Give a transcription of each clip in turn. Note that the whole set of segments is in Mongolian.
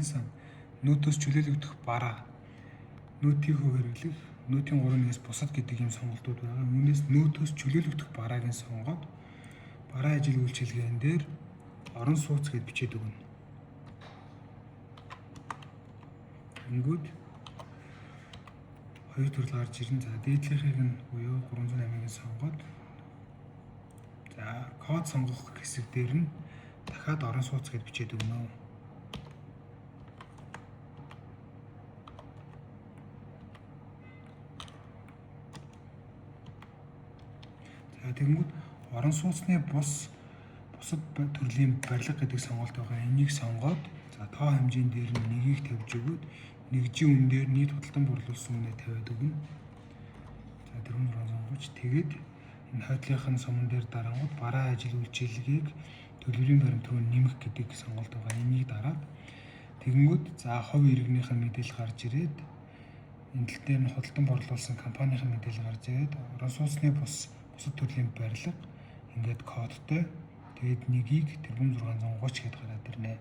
сан нөөтөөс чөлөөлөгдөх бараа, нөөтийн хөвөрлөх, нөөтийн 3-ээс бусад гэдэг юм сонголтууд байгаа. Үүнээс нөөтөөс чөлөөлөгдөх барааг нь сонгоод бараа ажил үйлчилгээнд дээр орон сууц гэж бичээд өгнө. Тэнгүүд хоёр төрөл гарч ирнэ. За дээдлийнхийг нь буюу 308-ыг сонгоод за код сонгох хэсэг дээр нь дахиад орон сууц гэж бичээд өгнө. За тэгэнгүүт орон сууцны бусад төрлийн барилга гэдэг сонголт байгаа. Энийг сонгоод за тоо хэмжээнд дээр нь нэгийг тавьж өгөөд нэгжийн үн дээр нийт худалдан борлуулсан үнэ тавиад өгнө. За 4630 тэгээд энэ хойдлынхын суман дээр дарангууд бараа ажил үйлчилгээг төлбөрийн баримт руу нэмэх гэдэг сонголт байгаа. Энийг дараад тэгэнгүүт за хувь иргэнийхэн мэдээлэл гарч ирээд энэ тал дээр нь худалдан борлуулсан компанийн мэдээлэл гарч ирээд орон сууцны бусад төрлийн барилга ингээд кодтой тэгээд нэгийг 4630 гэдээ гараад ирнэ.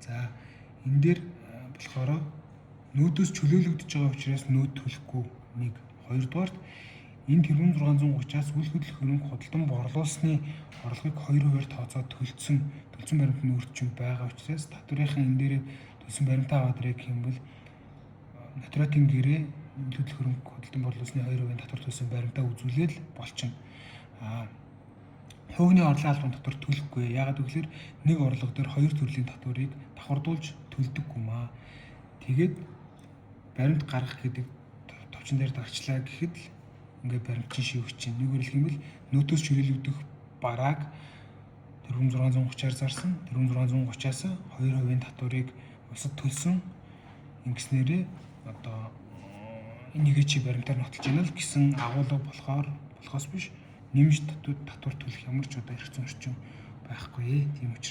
За энэ дээр болохоор нөөтөөс чөлөөлөгдөж байгаа учраас нөөт төлөхгүй нэг. Хоёрдугаарт энэ 4630-аас үйл хөдлөх хөрөнгө худалдан борлуулсны орлогыг 2%-аар тооцоод төлсөн баримтны өрчим байгаа учраас татврынхан энэ дээр төлсөн баримтаа аваад ирэх юм бол нотариатын гэрээ үйл хөдлөх хөрөнгө худалдан борлуулсны 2% татвар төлсөн баримтаа үзүүлээд болчихно. Хувийн орлон албан татвар төлөхгүй. Яагаад гэвэл нэг орлого дээр хоёр төрлийн татварыг давхардуулж төлдөггүй маа. Тэгээд баримт гаргах гэдэг товчон дээр дарчлаа гэхэд л ингээд баримтчин шивгч чинь нэг үйл хэлбэл нөөтөөс чөлөөлөгдөх барааг 4630-аар зарсан. 4630-аас 2% татварыг бусад төлсөн. Ингэснээрээ одоо энийг чи баримтаар нотолж яана л гэсэн агуулга болохоос биш нэмж татвар төлөх ямар ч одоо эрх зүйн орчин байхгүй. Тийм учраас